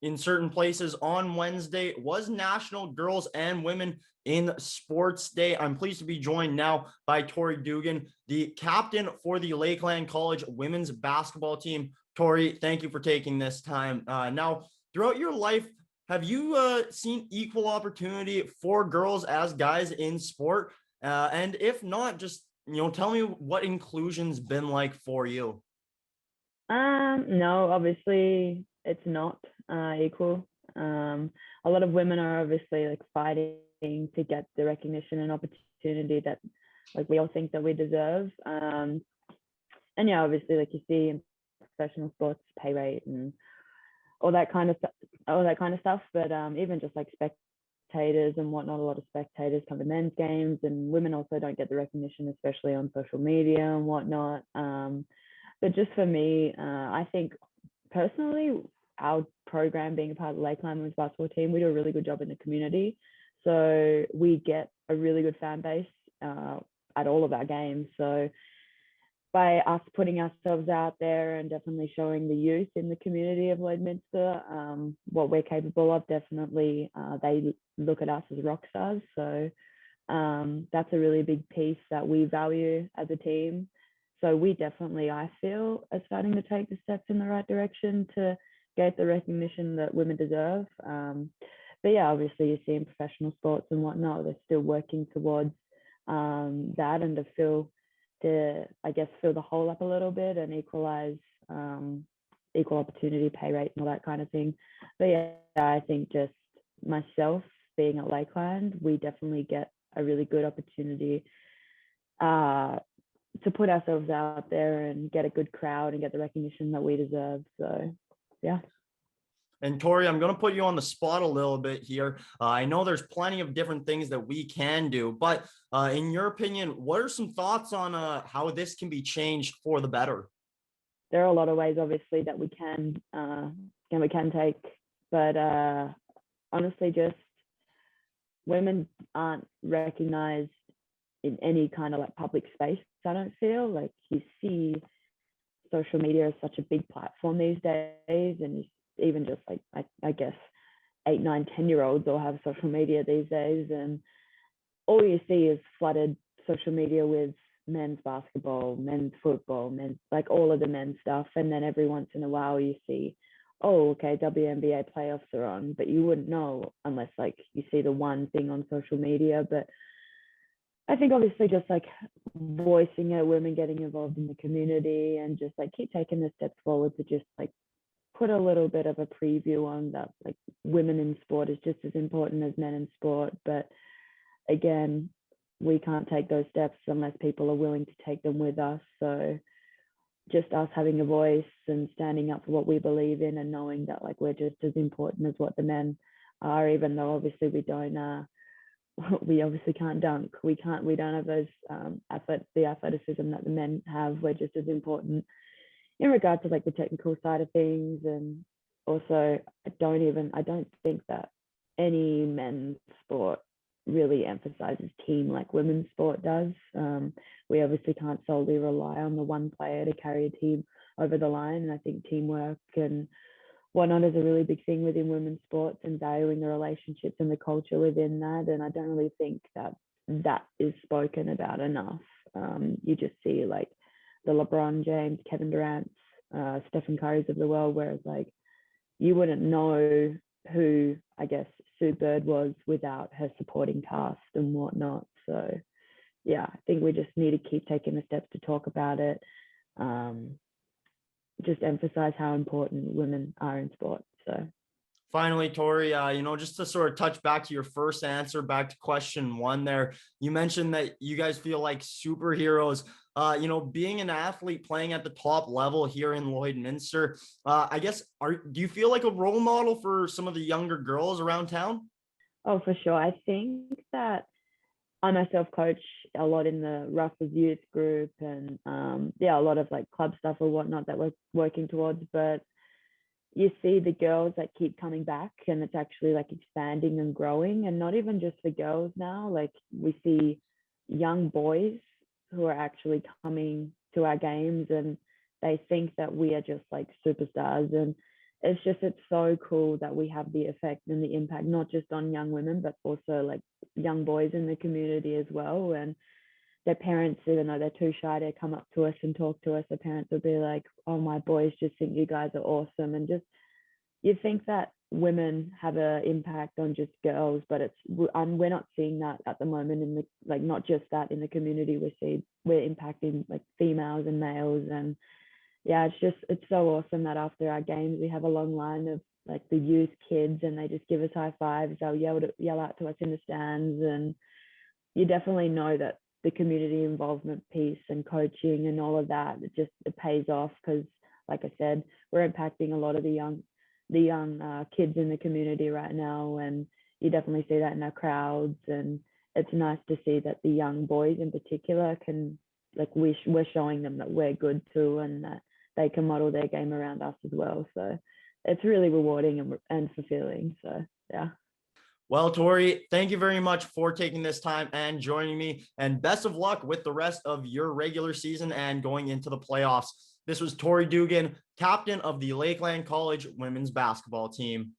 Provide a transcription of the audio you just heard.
in certain places on Wednesday was National Girls and Women in Sports Day. I'm pleased to be joined now by Tori Dugan, the captain for the Lakeland College women's basketball team. Tori, thank you for taking this time. Now, throughout your life, have you seen equal opportunity for girls as guys in sport? And if not, just tell me what inclusion's been like for you. No, obviously it's not equal. A lot of women are obviously like fighting to get the recognition and opportunity that like we all think that we deserve. And yeah, obviously like you see in professional sports, pay rate and all that kind of stuff. But even just like spectators and whatnot, a lot of spectators come to men's games, and women also don't get the recognition, especially on social media and whatnot. But just for me, I think personally, our program being a part of the Lakeland women's basketball team, we do a really good job in the community. So we get a really good fan base at all of our games. So by us putting ourselves out there and definitely showing the youth in the community of Lloydminster what we're capable of, definitely they look at us as rock stars. So that's a really big piece that we value as a team. So we definitely, I feel, are starting to take the steps in the right direction to get the recognition that women deserve. But yeah, obviously you see in professional sports and whatnot, they're still working towards that and to fill the hole up a little bit and equalize equal opportunity, pay rate and all that kind of thing. But yeah, I think just myself being at Lakeland, we definitely get a really good opportunity to put ourselves out there and get a good crowd and get the recognition that we deserve. So yeah. And Tori, I'm going to put you on the spot a little bit here. I know there's plenty of different things that we can do, but in your opinion, what are some thoughts on how this can be changed for the better? There are a lot of ways, obviously, that we can take, but honestly, just women aren't recognized in any kind of like public space. I don't feel like you see social media is such a big platform these days, and even just like I guess 8, 9, 10-year-olds all have social media these days, and all you see is flooded social media with men's basketball, men's football, men's like all of the men's stuff, and then every once in a while you see, oh, okay, WNBA playoffs are on, but you wouldn't know unless like you see the one thing on social media. But I think obviously just like voicing it, women getting involved in the community and just like keep taking the steps forward to just like put a little bit of a preview on that, like women in sport is just as important as men in sport. But again, we can't take those steps unless people are willing to take them with us. So just us having a voice and standing up for what we believe in and knowing that like we're just as important as what the men are, even though obviously we obviously can't dunk. We don't have those the athleticism that the men have. We're just as important in regard to like the technical side of things. And also I don't think that any men's sport really emphasizes team like women's sport does. We obviously can't solely rely on the one player to carry a team over the line. And I think teamwork and whatnot is a really big thing within women's sports, and valuing the relationships and the culture within that. And I don't really think that is spoken about enough. You just see like the LeBron James, Kevin Durant, Stephen Curry's of the world, whereas like you wouldn't know who I guess Sue Bird was without her supporting cast and whatnot. So yeah, I think we just need to keep taking the steps to talk about it. Just emphasize how important women are in sport. So finally, Tori, just to sort of touch back to your first answer, back to question one there, you mentioned that you guys feel like superheroes. Being an athlete playing at the top level here in Lloydminster, I guess, do you feel like a role model for some of the younger girls around town? Oh, for sure. I think that I myself coach a lot in the Rustlers youth group and a lot of like club stuff or whatnot that we're working towards. But you see the girls that keep coming back, and it's actually like expanding and growing, and not even just for girls now. Like we see young boys who are actually coming to our games, and they think that we are just like superstars. And it's so cool that we have the effect and the impact, not just on young women, but also like young boys in the community as well. And their parents, even though they're too shy to come up to us and talk to us, their parents will be like, oh, my boys just think you guys are awesome. And just, you think that women have an impact on just girls, but we're not seeing that at the moment in the, like, not just that in the community. We're impacting like females and males. And yeah, it's so awesome that after our games we have a long line of like the youth kids, and they just give us high fives. They'll yell out to us in the stands, and you definitely know that the community involvement piece and coaching and all of that, it pays off, because like I said, we're impacting a lot of the young kids in the community right now, and you definitely see that in our crowds. And it's nice to see that the young boys in particular can, like, we're showing them that we're good too, and that they can model their game around us as well. So it's really rewarding and fulfilling. So yeah. Well, Tori, thank you very much for taking this time and joining me, and best of luck with the rest of your regular season and going into the playoffs. This was Tori Dugan, captain of the Lakeland College women's basketball team.